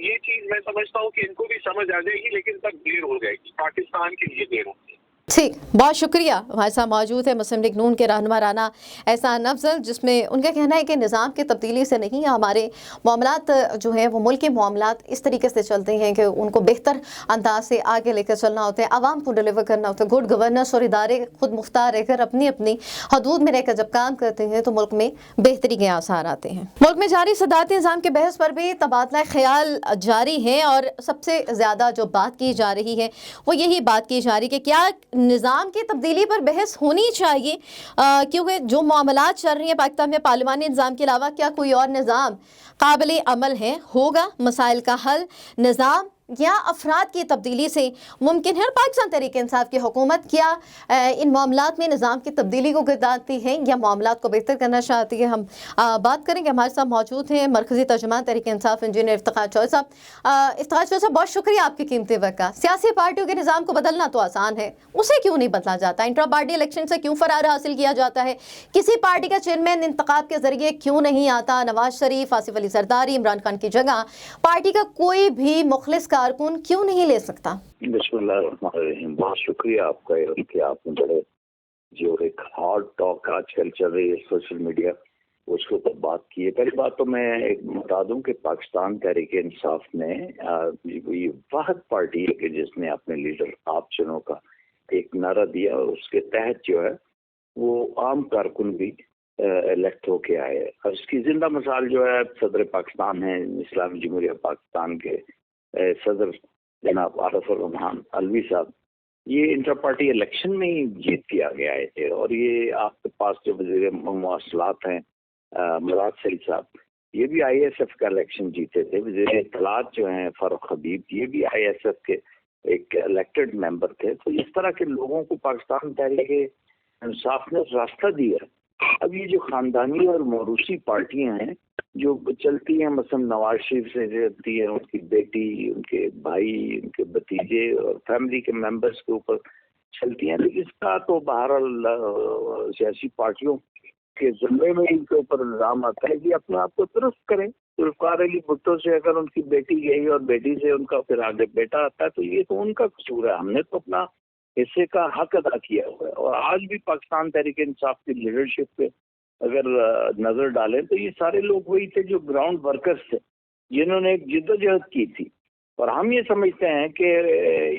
یہ چیز میں سمجھتا ہوں کہ ان کو بھی سمجھ آ جائے گی، لیکن تب دیر ہو جائے گی، پاکستان کے لیے دیر ہوگی۔ ٹھیک، بہت شکریہ۔ ہمارے ساتھ موجود ہے مسلم لیگ نون کے رہنما رانا احسان افضل، جس میں ان کا کہنا ہے کہ نظام کی تبدیلی سے نہیں، ہمارے معاملات جو ہیں وہ ملکی معاملات اس طریقے سے چلتے ہیں کہ ان کو بہتر انداز سے آگے لے کر چلنا ہوتا ہے، عوام کو ڈلیور کرنا ہوتا ہے۔ گڈ گورننس اور ادارے خود مختار رہ کر اپنی اپنی حدود میں رہ کر جب کام کرتے ہیں تو ملک میں بہتری کے آثار آتے ہیں۔ ملک میں جاری صدارتی نظام کے بحث پر بھی تبادلہ خیال جاری ہے، اور سب سے زیادہ جو بات کی جا رہی ہے وہ یہی بات کی جا رہی ہے کہ کیا نظام کی تبدیلی پر بحث ہونی چاہیے، کیونکہ جو معاملات چل رہی ہیں پاکستان میں پارلیمانی نظام کے علاوہ کیا کوئی اور نظام قابل عمل ہے، ہوگا مسائل کا حل نظام یا افراد کی تبدیلی سے ممکن ہے؟ پاکستان تحریک انصاف کی حکومت کیا ان معاملات میں نظام کی تبدیلی کو گردانتی ہے یا معاملات کو بہتر کرنا چاہتی ہے؟ ہم بات کریں گے۔ ہمارے ساتھ موجود ہیں مرکزی ترجمان تحریک انصاف انجینئر افتخار چوہدری صاحب۔ افتخار چوہدری صاحب، بہت شکریہ آپ کی قیمتی وقت کا۔ سیاسی پارٹیوں کے نظام کو بدلنا تو آسان ہے، اسے کیوں نہیں بدلا جاتا؟ انٹرا پارٹی الیکشن سے کیوں فرار حاصل کیا جاتا ہے؟ کسی پارٹی کا چیئرمین انتخاب کے ذریعے کیوں نہیں آتا؟ نواز شریف، آصف علی زرداری، عمران خان کی جگہ پارٹی کا کوئی بھی مخلص کارکن کیوں نہیں لے سکتا؟ بسم اللہ الرحمن الرحیم۔ بہت شکریہ آپ کا کہ آپ نے بڑے جو ایک ہارڈ ٹاک آج کل چل رہی ہے سوشل میڈیا، اس کے اوپر بات کی ہے۔ پہلی بات تو میں ایک بتا دوں کہ پاکستان تحریک انصاف نے یہ واحد پارٹی ہے کہ جس نے اپنے لیڈر آپ چنوں کا ایک نعرہ دیا، اور اس کے تحت جو ہے وہ عام کارکن بھی الیکٹ ہو کے آئے۔ اور اس کی زندہ مثال جو ہے صدر پاکستان ہیں، اسلامی جمہوریہ پاکستان کے صدر جناب عارف الرحمان علوی صاحب، یہ انٹر پارٹی الیکشن میں ہی جیت کے آگے آئے تھے۔ اور یہ آپ کے پاس جو وزیر مواصلات ہیں مراد سعید صاحب، یہ بھی آئی ایس ایف کا الیکشن جیتے تھے۔ وزیر اطلاعات جو ہیں فاروق حبیب، یہ بھی آئی ایس ایف کے ایک الیکٹڈ ممبر تھے۔ تو اس طرح کے لوگوں کو پاکستان تحریک انصاف نے راستہ دیا۔ اب یہ جو خاندانی اور موروثی پارٹیاں ہیں جو چلتی ہیں، مثلا نواز شریف سے چلتی ہیں، ان کی بیٹی، ان کے بھائی، ان کے بھتیجے اور فیملی کے ممبرس کے اوپر چلتی ہیں، لیکن اس کا تو بہرحال سیاسی پارٹیوں کے ذمے میں ان کے اوپر الزام آتا ہے کہ اپنے آپ کو درست کریں۔ ذوالفقار علی بھٹو سے اگر ان کی بیٹی گئی اور بیٹی سے ان کا پھر آگے بیٹا آتا ہے تو یہ تو ان کا قصور ہے، ہم نے تو اپنا حصے کا حق ادا کیا ہوا ہے۔ اور آج بھی پاکستان تحریک انصاف کی لیڈرشپ پہ اگر نظر ڈالیں تو یہ سارے لوگ وہی تھے جو گراؤنڈ ورکرز تھے، جنہوں نے ایک جدوجہد کی تھی۔ اور ہم یہ سمجھتے ہیں کہ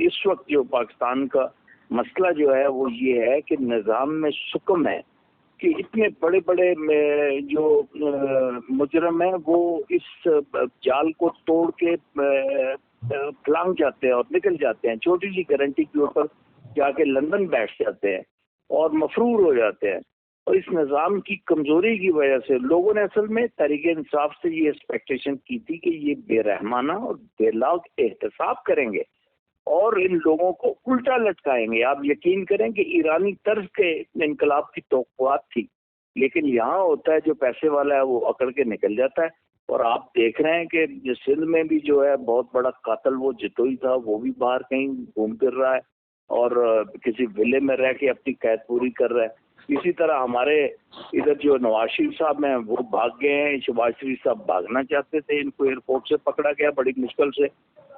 اس وقت جو پاکستان کا مسئلہ جو ہے وہ یہ ہے کہ نظام میں سکم ہے کہ اتنے بڑے بڑے جو مجرم ہیں وہ اس جال کو توڑ کے پھلانگ جاتے ہیں اور نکل جاتے ہیں، چھوٹی سی گارنٹی کے اوپر جا کے لندن بیٹھ جاتے ہیں اور مفرور ہو جاتے ہیں۔ اور اس نظام کی کمزوری کی وجہ سے لوگوں نے اصل میں تحریک انصاف سے یہ ایکسپیکٹیشن کی تھی کہ یہ بے رحمانہ اور بے لاگ احتساب کریں گے اور ان لوگوں کو الٹا لٹکائیں گے۔ آپ یقین کریں کہ ایرانی طرز کے انقلاب کی توقعات تھی، لیکن یہاں ہوتا ہے جو پیسے والا ہے وہ اکڑ کے نکل جاتا ہے۔ اور آپ دیکھ رہے ہیں کہ سندھ میں بھی جو ہے بہت بڑا قاتل وہ جتوئی تھا، وہ بھی باہر کہیں گھوم پھر رہا ہے اور کسی ولے میں رہ کے اپنی قید پوری کر رہا ہے۔ اسی طرح ہمارے ادھر جو نواز شریف صاحب ہیں وہ بھاگ گئے ہیں۔ شہباز شریف صاحب بھاگنا چاہتے تھے، ان کو ایئرپورٹ سے پکڑا گیا بڑی مشکل سے،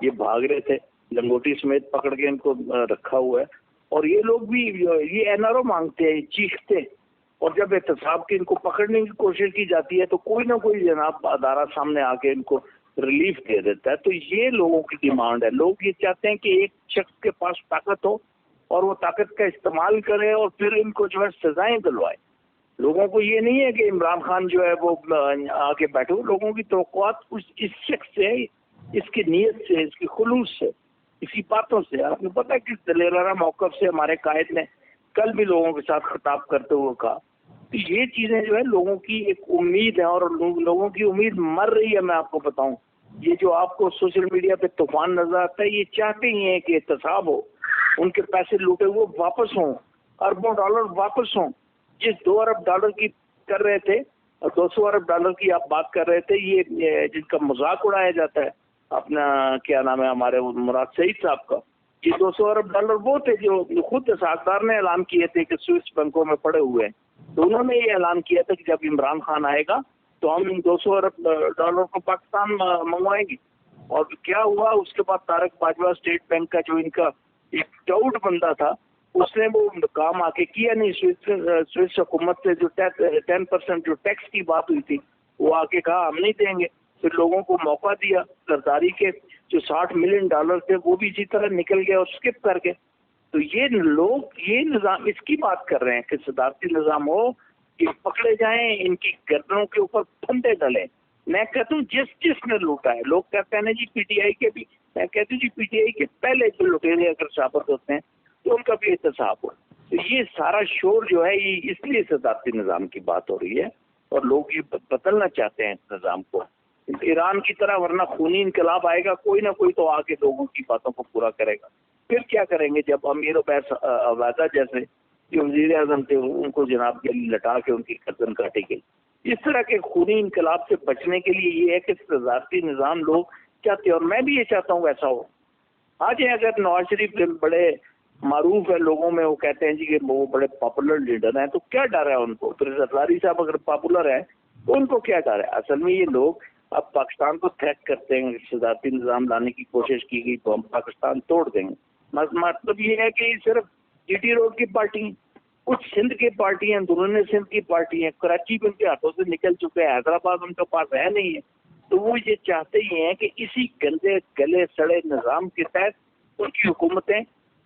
یہ بھاگ رہے تھے، لنگوٹی سمیت پکڑ کے ان کو رکھا ہوا ہے۔ اور یہ لوگ بھی یہ این آر او مانگتے ہیں، چیختے ہیں، اور جب احتساب کی ان کو پکڑنے کی کوشش کی جاتی ہے تو کوئی نہ کوئی جناب ادارہ سامنے آ کے ان کو ریلیف دے دیتا ہے۔ تو یہ لوگوں کی ڈیمانڈ ہے۔ لوگ یہ چاہتے ہیں کہ ایک شخص کے پاس طاقت ہو اور وہ طاقت کا استعمال کرے اور پھر ان کو جو ہے سزائیں دلوائے۔ لوگوں کو یہ نہیں ہے کہ عمران خان جو ہے وہ آگے بیٹھے ہو، لوگوں کی توقعات اس شخص سے، اس کی نیت سے، اس کی خلوص سے، اسی باتوں سے۔ آپ نے پتا کہ دلیرانہ موقف سے ہمارے قائد نے کل بھی لوگوں کے ساتھ خطاب کرتے ہوئے کہا کہ یہ چیزیں جو ہے لوگوں کی ایک امید ہے اور لوگوں کی امید مر رہی ہے۔ میں آپ کو بتاؤں، یہ جو آپ کو سوشل میڈیا پہ طوفان نظر آتا ہے، یہ چاہتے ہی ہیں کہ احتساب ہو، ان کے پیسے لوٹے ہوئے واپس ہوں، اربوں ڈالر واپس ہوں۔ جس 2 ارب ڈالر کی کر رہے تھے اور 200 ارب ڈالر کی آپ بات کر رہے تھے، یہ جن کا مذاق اڑایا جاتا ہے اپنا کیا نام ہے ہمارے مراد سعید صاحب کا، یہ 200 ارب ڈالر وہ تھے جو خود ساکدار نے اعلان کیے تھے کہ سوئس بینکوں میں پڑے ہوئے ہیں۔ تو انہوں نے یہ اعلان کیا تھا کہ جب عمران خان آئے گا تو ہم ان 200 ارب ڈالر کو پاکستان منگوائیں گے۔ اور کیا ہوا اس کے بعد طارق باجوہ اسٹیٹ بینک کا جو ان کا ایک ٹاؤٹ بندہ تھا اس نے وہ کام آ کے کیا نہیں. سوئس حکومت سے جو 10% جو ٹیکس کی بات ہوئی تھی وہ آ کے کہا ہم نہیں دیں گے. پھر لوگوں کو موقع دیا, زرداری کے جو $60 ملین تھے وہ بھی اسی طرح نکل گئے اور اسکپ کر گئے. تو یہ لوگ یہ نظام اس کی بات کر رہے ہیں کہ صدارتی نظام ہو کہ پکڑے جائیں, ان کی گردنوں کے اوپر پھندے ڈلیں. میں کہتا ہوں جس نے لوٹا ہے, لوگ کہتے ہیں جی پی ٹی آئی کے بھی, میں کہتی ہوں جی پی ٹی آئی کے پہلے جو لٹیرے اگر ثابت ہوتے ہیں تو ان کا بھی احتساب ہو. تو یہ سارا شور جو ہے یہ اس لیے صدارتی نظام کی بات ہو رہی ہے اور لوگ یہ بدلنا چاہتے ہیں اس نظام کو ایران کی طرح, ورنہ خونی انقلاب آئے گا, کوئی نہ کوئی تو آ کے لوگوں کی باتوں کو پورا کرے گا. پھر کیا کریں گے جب امیر عبیس عویدہ جیسے جو وزیر اعظم تھے ان کو جناب کے لٹا کے ان کی گردن کاٹی گئی. اس طرح کے خونی انقلاب سے بچنے کے لیے یہ ہے کہ صدارتی نظام لوگ چاہتے ہیں, اور میں بھی یہ چاہتا ہوں ویسا ہو. آج اگر نواز شریف بڑے معروف ہے لوگوں میں, وہ کہتے ہیں جی کہ وہ بڑے پاپولر لیڈر ہیں, تو کیا ڈر ہے ان کو؟ پھر زرداری صاحب اگر پاپولر ہیں تو ان کو کیا ڈر ہے؟ اصل میں یہ لوگ اب پاکستان کو تھریٹ کرتے ہیں, صدارتی نظام لانے کی کوشش کی گئی تو ہم پاکستان توڑ دیں گے. مطلب یہ ہے کہ صرف جی ٹی روڈ کی پارٹی ہیں, کچھ سندھ کی پارٹی ہیں, اندرون سندھ کی پارٹی ہیں, کراچی بھی ان کے ہاتھوں سے نکل چکے ہیں, حیدرآباد ان کے پاس ہے نہیں ہے. تو وہ یہ چاہتے ہی ہیں کہ اسی گندے گلے سڑے نظام کے تحت ان کی حکومتیں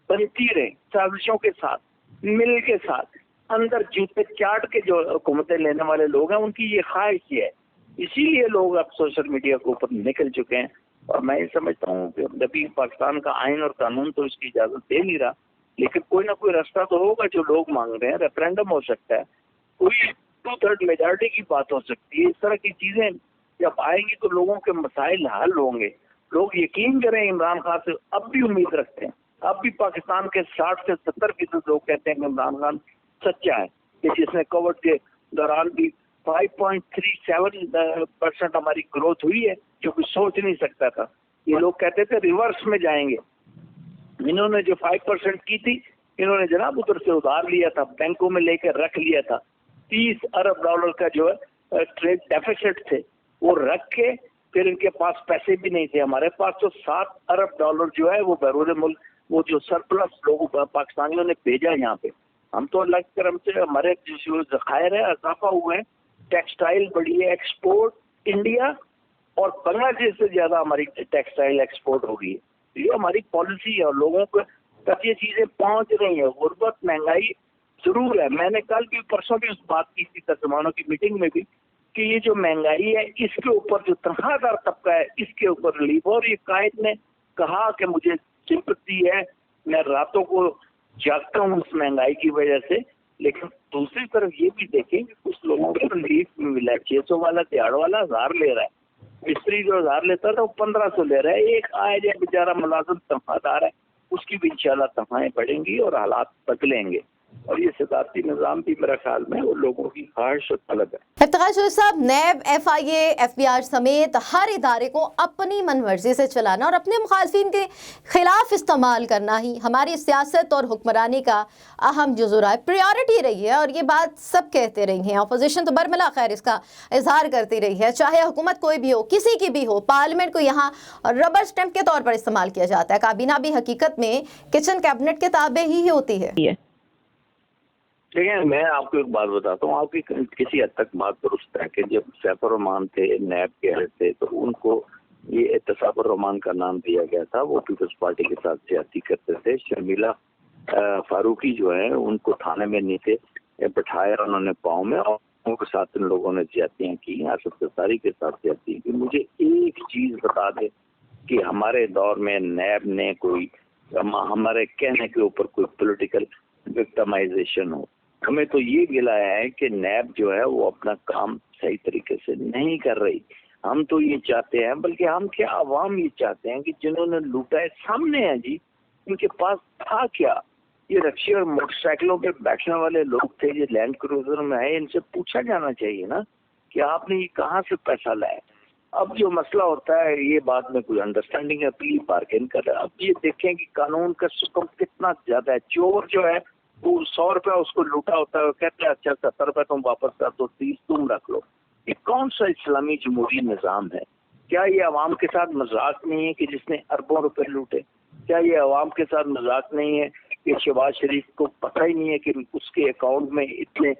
بنتی رہیں, سازشوں کے ساتھ, مل کے ساتھ, اندر جوتے چاٹ کے جو حکومتیں لینے والے لوگ ہیں ان کی یہ خواہش ہے. اسی لیے لوگ اب سوشل میڈیا کے اوپر نکل چکے ہیں. اور میں یہ سمجھتا ہوں کہ ابھی پاکستان کا آئین اور قانون تو اس کی اجازت دے نہیں رہا, لیکن کوئی نہ کوئی راستہ تو ہوگا جو لوگ مانگ رہے ہیں. ریفرینڈم ہو سکتا ہے, کوئی 2/3 میجارٹی کی بات ہو سکتی ہے. اس طرح کی چیزیں جب آئیں گی تو لوگوں کے مسائل حل ہوں گے. لوگ یقین کریں عمران خان سے اب بھی امید رکھتے ہیں. اب بھی پاکستان کے 60 سے 70% لوگ کہتے ہیں کہ عمران خان سچا ہے, کہ جس نے کووڈ کے دوران بھی 5.37% ہماری گروتھ ہوئی ہے, جو کوئی سوچ نہیں سکتا تھا. یہ لوگ کہتے تھے ریورس میں جائیں گے. انہوں نے جو 5% کی تھی, انہوں نے جناب ادھر سے ادھار لیا تھا, بینکوں میں لے کے رکھ لیا تھا. $30 ارب کا جو ہے ٹریڈ ڈیفیسٹ تھے, وہ رکھ کے پھر ان کے پاس پیسے بھی نہیں تھے. ہمارے پاس تو $7 ارب جو ہے وہ بیرون ملک, وہ جو سرپلس لوگوں پاکستانیوں نے بھیجا یہاں پہ. ہم تو اللہ کی کرم سے ہمارے جو ذخائر ہے اضافہ ہوئے ہیں, ٹیکسٹائل بڑی ہے, ایکسپورٹ انڈیا اور بنگلہ دیش سے زیادہ ہماری ٹیکسٹائل ایکسپورٹ ہو گئی ہے. یہ ہماری پالیسی ہے اور لوگوں کو تک یہ چیزیں پہنچ رہی ہیں. غربت مہنگائی ضرور ہے. میں نے کل بھی پرسوں بھی اس بات کی تھی ترجمانوں کی میٹنگ میں بھی کہ یہ جو مہنگائی ہے اس کے اوپر جو تنخواہ دار طبقہ ہے اس کے اوپر ریلیف. اور یہ قائد نے کہا کہ مجھے سمپتی ہے, میں راتوں کو جاگتا ہوں اس مہنگائی کی وجہ سے. لیکن دوسری طرف یہ بھی دیکھیں کہ کچھ لوگوں کو ریلیف ملا ہے. 600 والا دیہڑ والا 1000 لے رہا ہے, مستری جو 1000 لیتا تھا وہ 1500 لے رہا ہے. ایک آئے جائے بیچارہ ملازم تنخواہ دار ہے, اس کی بھی انشاءاللہ تنخواہیں بڑھیں گی اور حالات بدلیں گے. اور یہ صدارتی نظام بھی میرا خیال میں وہ لوگوں کی خواہش اور طلب ہے. افتخار چودھری صاحب, نیب, FIA, FBI سمیت ہر ادارے کو اپنی من مرضی سے چلانا اور اپنے مخالفین کے خلاف استعمال کرنا ہی ہماری سیاست اور حکمرانی کا اہم جزو رہا ہے, پریورٹی رہی ہے. اور یہ بات سب کہتے رہی ہیں, اپوزیشن تو برملا خیر اس کا اظہار کرتی رہی ہے. چاہے حکومت کوئی بھی ہو, کسی کی بھی ہو, پارلیمنٹ کو یہاں ربر اسٹمپ کے طور پر استعمال کیا جاتا ہے. کابینہ بھی حقیقت میں کچن کیبنٹ کے تابع ہی ہوتی ہے. دیکھیں, میں آپ کو ایک بات بتاتا ہوں, آپ کی کسی حد تک بات درست ہے کہ جب سیف الرحمان تھے نیب کے ہیڈ تھے تو ان کو یہ احتساب الرحمان کا نام دیا گیا تھا. وہ پیپلز پارٹی کے ساتھ سیاسی کرتے تھے. شرمیلا فاروقی جو ہے ان کو تھانے میں نیچے بٹھایا انہوں نے پاؤں میں, اور ان کے ساتھ ان لوگوں نے زیادتیاں کی, آصف زرداری کے ساتھ زیادتی کی. مجھے ایک چیز بتا دے کہ ہمارے دور میں نیب نے کوئی ہمارے کہنے کے اوپر کوئی پولیٹیکل وکٹمائزیشن ہو. ہمیں تو یہ گلا ہے کہ نیب جو ہے وہ اپنا کام صحیح طریقے سے نہیں کر رہی. ہم تو یہ چاہتے ہیں, بلکہ ہم کیا عوام یہ چاہتے ہیں کہ جنہوں نے لوٹا ہے سامنے ہیں جی, ان کے پاس تھا کیا. یہ رکشے اور موٹر سائیکلوں پہ بیٹھنے والے لوگ تھے, یہ لینڈ کروزر میں ہے, ان سے پوچھا جانا چاہیے نا کہ آپ نے یہ کہاں سے پیسہ لایا. اب جو مسئلہ ہوتا ہے یہ بعد میں کوئی انڈرسٹینڈنگ ہے, پلی بارگین کر رہا ہے. اب یہ دیکھیں کہ قانون کا سکم کتنا زیادہ ہے. چور جو ہے وہ 100 روپیہ اس کو لوٹا ہوتا ہے, کہتے ہیں اچھا 70 روپے تم واپس کر دو, 30 تم رکھ لو. یہ کون سا اسلامی جمہوری نظام ہے کیا یہ عوام کے ساتھ مذاق نہیں ہے کہ جس نے اربوں روپے لوٹے؟ کیا یہ عوام کے ساتھ مذاق نہیں ہے کہ شہباز شریف کو پتہ ہی نہیں ہے کہ اس کے اکاؤنٹ میں اتنے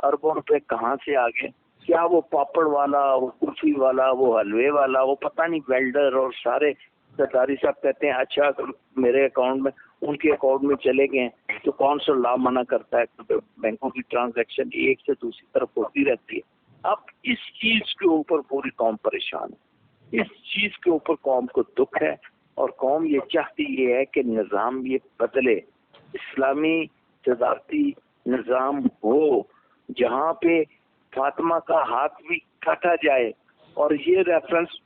اربوں روپے کہاں سے آ گئے؟ کیا وہ پاپڑ والا، وہ کلفی والا، وہ حلوے والا، وہ پتہ نہیں ویلڈر اور سارے سرکاری صاحب کہتے ہیں اچھا اگر میرے اکاؤنٹ میں ان کے اکاؤنٹ میں چلے گئے تو کون سا لا منع کرتا ہے؟ بینکوں کی ٹرانزیکشن ایک سے دوسری طرف ہوتی رہتی ہے. اب اس چیز کے اوپر پوری قوم پریشان ہے، اس چیز کے اوپر قوم کو دکھ ہے، اور قوم یہ چاہتی یہ ہے کہ نظام یہ بدلے، اسلامی صدارتی نظام ہو جہاں پہ فاطمہ کا ہاتھ بھی کاٹا جائے. اور یہ ریفرنس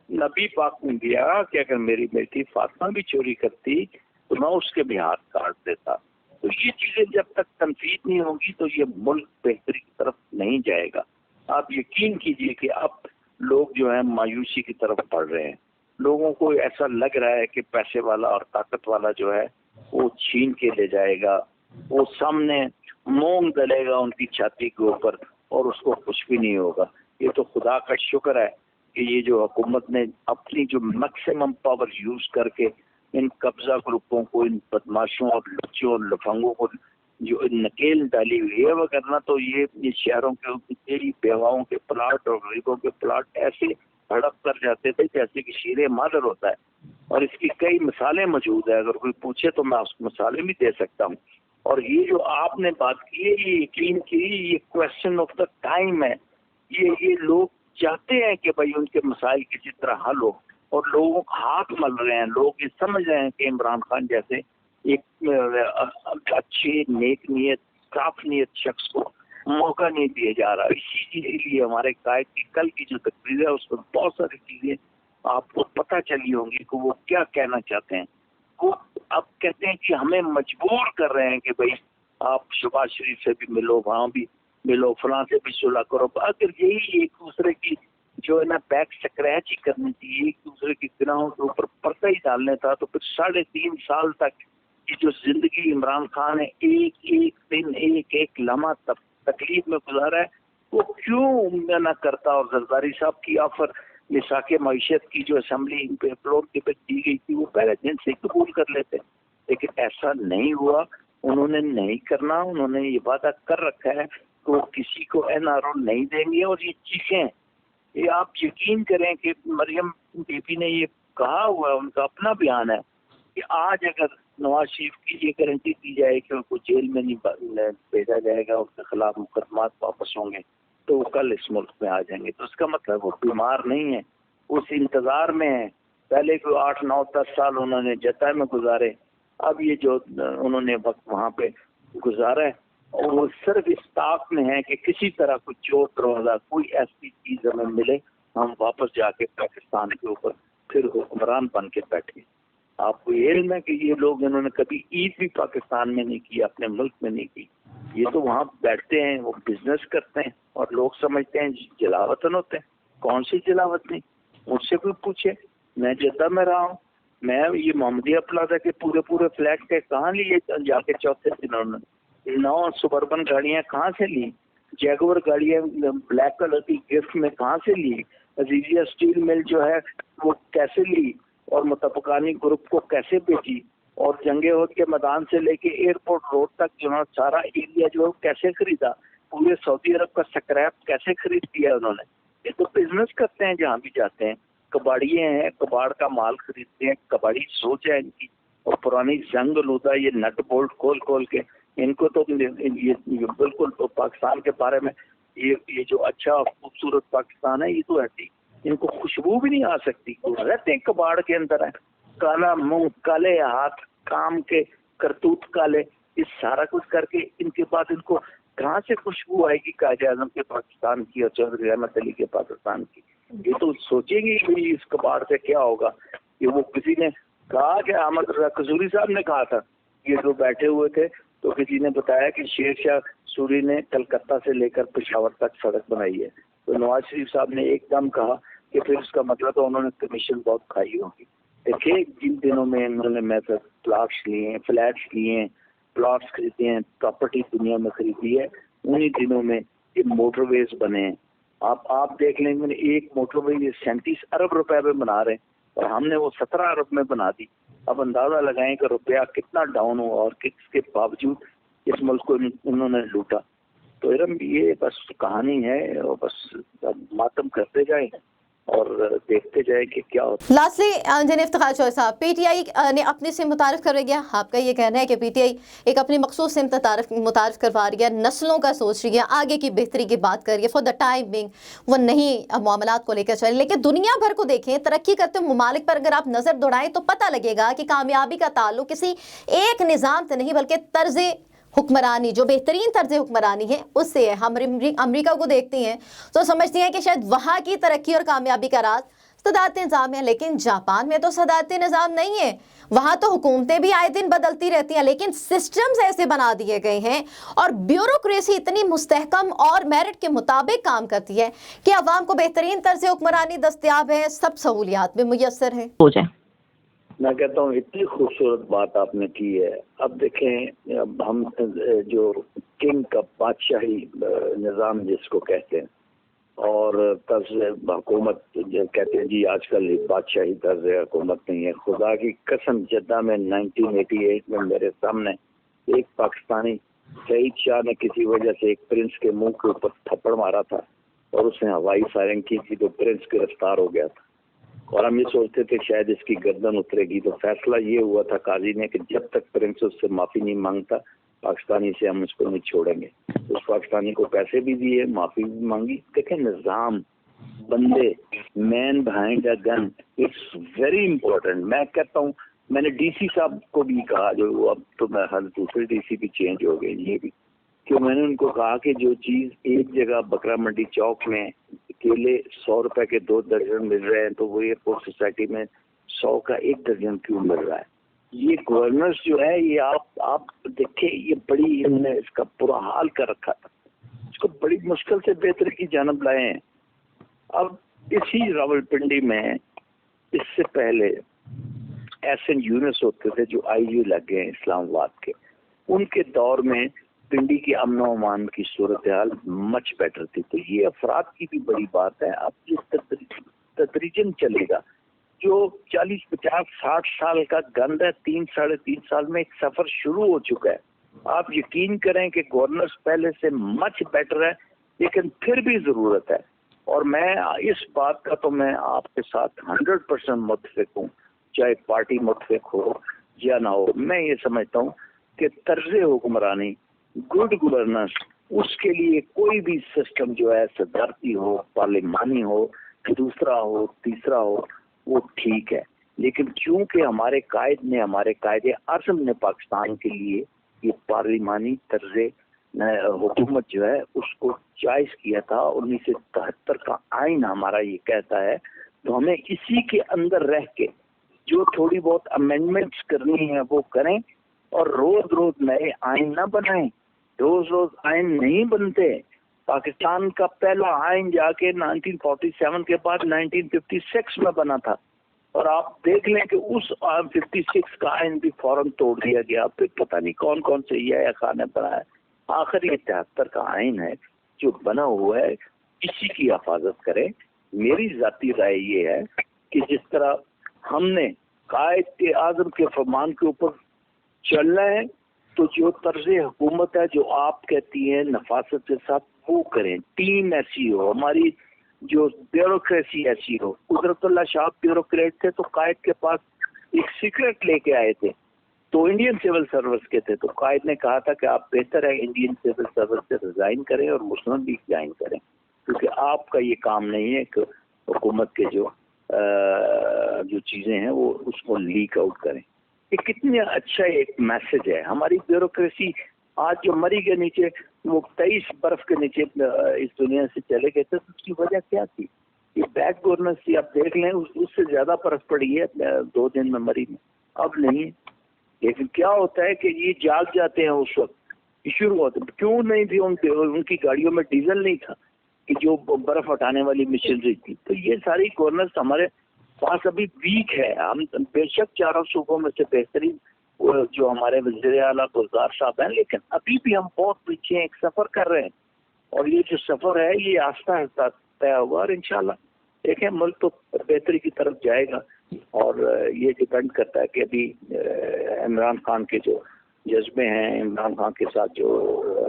نبی پاک نے دیا کہ اگر میری بیٹی فاطمہ بھی چوری کرتی تو میں اس کے بھی ہاتھ کاٹ دیتا. تو یہ چیزیں جب تک تنفیذ نہیں ہوگی تو یہ ملک بہتری کی طرف نہیں جائے گا. آپ یقین کیجئے کہ اب لوگ جو ہیں مایوسی کی طرف بڑھ رہے ہیں. لوگوں کو ایسا لگ رہا ہے کہ پیسے والا اور طاقت والا جو ہے وہ چھین کے لے جائے گا، وہ سامنے مونگ ڈلے گا ان کی چھاتی کے اوپر اور اس کو کچھ بھی نہیں ہوگا. یہ تو خدا کا شکر ہے کہ یہ جو حکومت نے اپنی جو میکسیمم پاور یوز کر کے ان قبضہ گروپوں کو، ان بدماشوں اور لچوں اور لفنگوں کو جو نکیل ڈالی ہوئی ہے، وہ کرنا تو یہ شہروں کے بیواؤں کے پلاٹ اور غریبوں کے پلاٹ ایسے ہڑپ کر جاتے تھے جیسے کہ شیر مادر ہوتا ہے. اور اس کی کئی مثالیں موجود ہیں، اگر کوئی پوچھے تو میں اس کو مثالیں بھی دے سکتا ہوں. اور یہ جو آپ نے بات کی ہے یہ یقین کی یہ کویسچن آف دا ٹائم ہے. یہ لوگ چاہتے ہیں کہ بھائی ان کے مسائل کسی طرح حل ہو، اور لوگ ہاتھ مل رہے ہیں. لوگ یہ سمجھ رہے ہیں کہ عمران خان جیسے ایک اچھی نیک نیت صاف نیت شخص کو موقع نہیں دیا جا رہا. اسی لیے ہمارے قائد کی کل کی جو تقریر ہے اس میں بہت ساری چیزیں آپ کو پتہ چلی ہوں گی کہ وہ کیا کہنا چاہتے ہیں. وہ اب کہتے ہیں کہ ہمیں مجبور کر رہے ہیں کہ بھائی آپ شہباز شریف سے بھی ملو، وہاں بھی ملو، فلاں سے بھی صلح کرو. اگر یہی ایک دوسرے کی جو ہے نا بیک سکریچ ہی کرنی تھی، ایک دوسرے کی گناہوں کے اوپر پردہ ہی ڈالنے تھا، تو پھر 3.5 سال تک یہ جو زندگی عمران خان نے ایک ایک دن ایک لمحہ تکلیف میں گزارا ہے وہ کیوں نہ کرتا. اور زرداری صاحب کی آفر مساق معیشت کی جو اسمبلی پہ فلور کے پہ دی گئی تھی وہ پہلے دن سے قبول کر لیتے، لیکن ایسا نہیں ہوا. انہوں نے نہیں کرنا. انہوں نے یہ وعدہ کر رکھا ہے کہ وہ کسی کو NRO نہیں دیں گے. اور یہ چیزیں یہ آپ یقین کریں کہ مریم بی بی نے یہ کہا ہوا ہے، ان کا اپنا بیان ہے کہ آج اگر نواز شریف کی یہ گارنٹی دی جائے کہ ان کو جیل میں نہیں بھیجا جائے گا، ان کے خلاف مقدمات واپس ہوں گے تو وہ کل اس ملک میں آ جائیں گے. تو اس کا مطلب وہ بیمار نہیں ہے، اس انتظار میں ہے. پہلے کوئی 8 9 10 سال انہوں نے جدہ میں گزارے، اب یہ جو انہوں نے وقت وہاں پہ گزارا ہے اور وہ صرف اس طاق میں ہے کہ کسی طرح کوئی چور دروازہ کوئی ایسی چیز ہمیں ملے ہم واپس جا کے پاکستان کے اوپر پھر حکمران بن کے بیٹھے. آپ کو یہ علم ہے کہ یہ لوگ انہوں نے کبھی عید بھی پاکستان میں نہیں کی، اپنے ملک میں نہیں کی. یہ تو وہاں بیٹھتے ہیں، وہ بزنس کرتے ہیں اور لوگ سمجھتے ہیں جلاوطن ہوتے ہیں. کون سی جلاوت نہیں؟ مجھ سے کوئی پوچھے، میں جدہ میں رہا ہوں، میں یہ محمدیہ پلازا کے پورے فلیٹ کے کہاں لیے جا کے چوتھے دنوں نے 9 سبربن گاڑیاں کہاں سے لی، جیگور گاڑیاں بلیک کلر کی گفٹ میں کہاں سے لی، عزیزیہ اسٹیل مل جو ہے وہ کیسے لی، اور متفقانی گروپ کو کیسے بیچی، اور جنگ عہد کے میدان سے لے کے ایئرپورٹ روڈ تک جو ہے سارا ایریا جو ہے کیسے خریدا، پورے سعودی عرب کا سکریپ کیسے خرید دیا انہوں نے. یہ تو بزنس کرتے ہیں جہاں بھی جاتے ہیں. کباڑیے ہیں، کباڑ کا مال خریدتے ہیں، کباڑی سوچ ہے ان کی، اور پرانی زنگ لودا یہ نٹ بولٹ کھول کے ان کو تو یہ بالکل تو پاکستان کے بارے میں یہ جو اچھا خوبصورت پاکستان ہے یہ تو ایسی ان کو خوشبو بھی نہیں آ سکتی. رہتے ہیں کباڑ کے اندر ہے، کالا منہ کالے ہاتھ کام کے کرتوت کالے، اس سارا کچھ کر کے ان کے بعد ان کو کہاں سے خوشبو آئے گی قائد اعظم کے پاکستان کی اور چودھری احمد علی کے پاکستان کی. یہ تو سوچیں گے کہ اس کباڑ سے کیا ہوگا. یہ وہ کسی نے کہا کہ احمد رضا قصوری صاحب نے کہا تھا، یہ جو بیٹھے ہوئے تھے تو کسی نے بتایا کہ شیر شاہ سوری نے کلکتہ سے لے کر پشاور تک سڑک بنائی ہے. تو نواز شریف صاحب نے ایک دم کہا کہ پھر اس کا مطلب تو انہوں نے کمیشن بہت کھائی ہوگی. دیکھیے جن دنوں میں انہوں نے میسر پلاٹس لیے ہیں، فلیٹس لیے ہیں، پلاٹس خریدے ہیں، پراپرٹی دنیا میں خریدی ہے، انہی دنوں میں یہ موٹر ویز بنے ہیں. آپ دیکھ لیں میں نے ایک موٹر وے 37 ارب روپے میں بنا رہے ہیں اور ہم نے وہ 17 ارب میں بنا دی. اب اندازہ لگائیں کہ روپیہ کتنا ڈاؤن ہو اور کس کے باوجود اس ملک کو انہوں نے لوٹا. تو ارم یہ بس کہانی ہے اور بس ماتم کرتے جائیں اور دیکھتے جائیں کہ کیا ہوتا ہے. لاسٹلی جناب افتخار چوہدری صاحب، پی ٹی آئی نے اپنی سے متعارف کروا گیا. آپ کا یہ کہنا ہے کہ پی ٹی آئی ایک اپنی مخصوص سے متعارف کروا رہی ہے، نسلوں کا سوچ رہی ہے، آگے کی بہتری کی بات کر رہی ہے، فار دا ٹائم بینگ وہ نہیں معاملات کو لے کر چلے. لیکن دنیا بھر کو دیکھیں، ترقی کرتے ممالک پر اگر آپ نظر دوڑائیں تو پتہ لگے گا کہ کامیابی کا تعلق کسی ایک نظام سے نہیں بلکہ طرز حکمرانی، جو بہترین طرز حکمرانی ہے اس سے ہے. ہم امریکہ کو دیکھتے ہیں تو سمجھتے ہیں کہ شاید وہاں کی ترقی اور کامیابی کا راز صدارتی نظام ہے، لیکن جاپان میں تو صدارتی نظام نہیں ہے. وہاں تو حکومتیں بھی آئے دن بدلتی رہتی ہیں، لیکن سسٹمز ایسے بنا دیے گئے ہیں اور بیوروکریسی اتنی مستحکم اور میرٹ کے مطابق کام کرتی ہے کہ عوام کو بہترین طرز حکمرانی دستیاب ہے، سب سہولیات بھی میسر ہیں. ہو جائے. میں کہتا ہوں اتنی خوبصورت بات آپ نے کی ہے. اب دیکھیں، اب ہم جو کنگ کا بادشاہی نظام جس کو کہتے ہیں اور طرز حکومت کہتے ہیں، جی آج کل بادشاہی طرز حکومت نہیں ہے. خدا کی قسم، جدہ میں 1988 میں میرے سامنے ایک پاکستانی سعید شاہ نے کسی وجہ سے ایک پرنس کے منہ کے اوپر تھپڑ مارا تھا اور اس نے ہوائی فائرنگ کی تھی تو پرنس گرفتار ہو گیا تھا اور ہم یہ سوچتے تھے شاید اس کی گردن اترے گی. تو فیصلہ یہ ہوا تھا قاضی نے کہ جب تک پرنس اس سے معافی نہیں مانگتا پاکستانی سے ہم اس کو نہیں چھوڑیں گے. اس پاکستانی کو پیسے بھی دیے، معافی بھی مانگی. دیکھیں نظام، بندے، man behind a gun, it's very important. میں کہتا ہوں، میں نے ڈی سی صاحب کو بھی کہا، جو اب تو میں ہر دوسرے ڈی سی بھی چینج ہو گئے، یہ بھی کہ میں نے ان کو کہا کہ جو چیز ایک جگہ بکرا منڈی چوک میں کیلے 100 روپے کے 2 درجن مل رہے ہیں تو وہ ایئرپورٹ سوسائٹی میں 100 کا 1 درجن کیوں مل رہا ہے؟ یہ گورنرز جو ہے، یہ آپ دیکھیں، یہ بڑی انہوں نے اس کا برا حال کر رکھا تھا، اس کو بڑی مشکل سے بہتری کی جانب لائے ہیں. اب اسی راولپنڈی میں اس سے پہلے ایس این یونس ہوتے تھے جو آئی یو لگ گئے ہیں اسلام آباد کے. ان کے دور میں پنڈی کی امن و امان کی صورتحال مچ بیٹر تھی. تو یہ افراد کی بھی بڑی بات ہے. اب جس تدریجن چلے گا، جو 40 50 60 سال کا گند ہے، 3 ساڑھے 3 سال میں ایک سفر شروع ہو چکا ہے. آپ یقین کریں کہ گورنرز پہلے سے مچ بیٹر ہے، لیکن پھر بھی ضرورت ہے. اور میں اس بات کا تو میں آپ کے ساتھ 100% متفق ہوں، چاہے پارٹی متفق ہو یا نہ ہو. میں یہ سمجھتا ہوں کہ طرز حکمرانی، گڈ گورننس، اس کے لیے کوئی بھی سسٹم جو ہے صدارتی ہو، پارلیمانی ہو، دوسرا ہو، تیسرا ہو، وہ ٹھیک ہے. لیکن چونکہ ہمارے قائد نے، ہمارے قائد اعظم نے پاکستان کے لیے یہ پارلیمانی طرز حکومت جو ہے اس کو جائز کیا تھا، 1973 کا آئین ہمارا یہ کہتا ہے، تو ہمیں اسی کے اندر رہ کے جو تھوڑی بہت امینڈمنٹس کرنی ہے وہ کریں اور روز روز نئے آئین نہ بنائیں. روز روز آئین نہیں بنتے. پاکستان کا پہلا آئین جا کے 1947 کے بعد 1956 میں بنا تھا اور آپ دیکھ لیں کہ اس 56 کا آئین بھی فوراً توڑ دیا گیا. پھر پتہ نہیں کون کون سے یہ خان نے بنایا. آخر یہ 73 کا آئین ہے جو بنا ہوا ہے، اسی کی حفاظت کریں. میری ذاتی رائے یہ ہے کہ جس طرح ہم نے قائد کے اعظم کے فرمان کے اوپر چلنا ہے، تو جو طرز حکومت ہے جو آپ کہتی ہیں نفاست کے ساتھ وہ کریں. ٹیم ایسی ہو، ہماری جو بیوروکریسی ایسی ہو. قدرت اللہ شاہ بیوروکریٹ تھے تو قائد کے پاس ایک سیکرٹ لے کے آئے تھے، تو انڈین سول سروس کے تھے، تو قائد نے کہا تھا کہ آپ بہتر ہے انڈین سول سروس سے ریزائن کریں اور مسلم لیگ جوائن کریں، کیونکہ آپ کا یہ کام نہیں ہے کہ حکومت کے جو چیزیں ہیں وہ اس کو لیک آؤٹ کریں. یہ کتنا اچھا ایک میسج ہے. ہماری بیوروکریسی آج جو مری کے نیچے، وہ 23 برف کے نیچے اس دنیا سے چلے گئے تھے، اس کی وجہ کیا تھی؟ یہ بیک گورننس تھی. آپ دیکھ لیں اس سے زیادہ برف پڑی ہے 2 دن میں مری میں، اب نہیں. لیکن کیا ہوتا ہے کہ یہ جاگ جاتے ہیں اس وقت، یہ شروع ہوتے. کیوں نہیں تھی ان کی گاڑیوں میں ڈیزل نہیں تھا کہ جو برف ہٹانے والی مشینری تھی. تو یہ ساری گورننس ہمارے پاس ابھی ویک ہے. ہم بے شک 4 صوبوں میں سے بہترین جو ہمارے وزیر اعلیٰ گلزار صاحب ہیں، لیکن ابھی بھی ہم بہت پیچھے ایک سفر کر رہے ہیں. اور یہ جو سفر ہے یہ آہستہ آہستہ طے ہوگا اور انشاءاللہ دیکھیں ملک تو بہتری کی طرف جائے گا. اور یہ ڈیپینڈ کرتا ہے کہ ابھی عمران خان کے جو جذبے ہیں, عمران خان کے ساتھ جو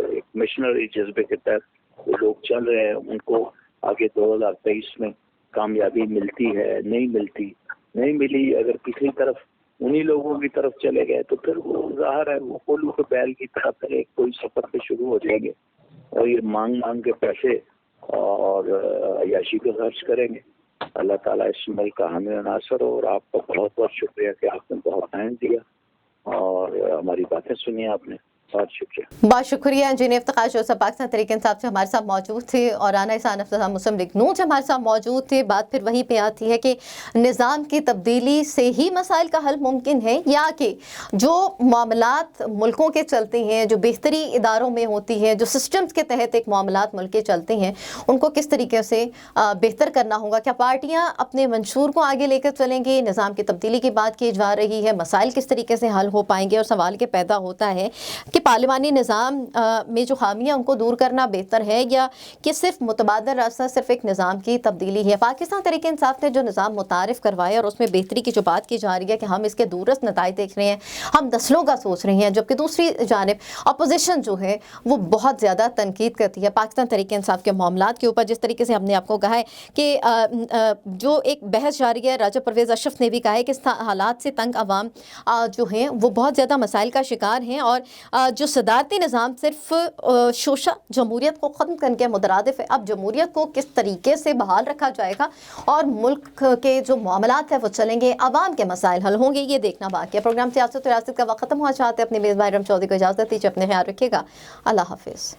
ایک مشنری جذبے کے تحت وہ لوگ چل رہے ہیں, ان کو آگے 2023 میں کامیابی ملتی ہے نہیں ملتی. نہیں ملی, اگر کسی طرف انہی لوگوں کی طرف چلے گئے تو پھر وہ ظاہر ہے وہ کولو کے بیل کی طرح پھر ایک کوئی سفر پہ شروع ہو جائیں گے اور یہ مانگ کے پیسے اور عیاشی کو خرچ کریں گے. اللہ تعالیٰ اس ملک کا حامی و ناصر ہو. اور آپ کا بہت بہت شکریہ کہ آپ نے بہت ٹائم دیا اور ہماری باتیں سنی آپ نے. بہت شکریہ. بہت شکریہ انجینئر افتخار چودھری صاحب پاکستان تحریک انصاف سے ہمارے ساتھ موجود تھے, اور رانا احسان افضل مسلم لیگ نون سے ہمارے ساتھ موجود تھے. بات پھر وہیں پہ آتی ہے کہ نظام کی تبدیلی سے ہی مسائل کا حل ممکن ہے, یا کہ جو معاملات ملکوں کے چلتے ہیں, جو بہتری اداروں میں ہوتی ہے, جو سسٹمز کے تحت ایک معاملات ملک کے چلتے ہیں, ان کو کس طریقے سے بہتر کرنا ہوگا. کیا پارٹیاں اپنے منشور کو آگے لے کر چلیں گے؟ نظام کی تبدیلی کی بات کی جا رہی ہے, مسائل کس طریقے سے حل ہو پائیں گے؟ اور سوال کے پیدا ہوتا ہے کہ پارلیمانی نظام میں جو خامیاں ان کو دور کرنا بہتر ہے, یا کہ صرف متبادل راستہ صرف ایک نظام کی تبدیلی ہے. پاکستان تحریک انصاف نے جو نظام متعارف کروایا اور اس میں بہتری کی جو بات کی جا رہی ہے کہ ہم اس کے دورست نتائج دیکھ رہے ہیں, ہم نسلوں کا سوچ رہے ہیں, جبکہ دوسری جانب اپوزیشن جو ہے وہ بہت زیادہ تنقید کرتی ہے پاکستان تحریک انصاف کے معاملات کے اوپر. جس طریقے سے ہم نے آپ کو کہا ہے کہ جو ایک بحث جاری ہے, راجہ پرویز اشرف نے بھی کہا ہے کہ حالات سے تنگ عوام جو ہیں وہ بہت زیادہ مسائل کا شکار ہیں, اور جو صدارتی نظام صرف شوشہ جمہوریت کو ختم کرنے کے مترادف ہے. اب جمہوریت کو کس طریقے سے بحال رکھا جائے گا اور ملک کے جو معاملات ہیں وہ چلیں گے, عوام کے مسائل حل ہوں گے, یہ دیکھنا باقی ہے. پروگرام سیاست و ریاست کا وقت ختم ہوا چاہتے ہیں. اپنے میزبان ارم چودھری کو اجازت دیجیے, اپنے خیال رکھیے گا. اللہ حافظ.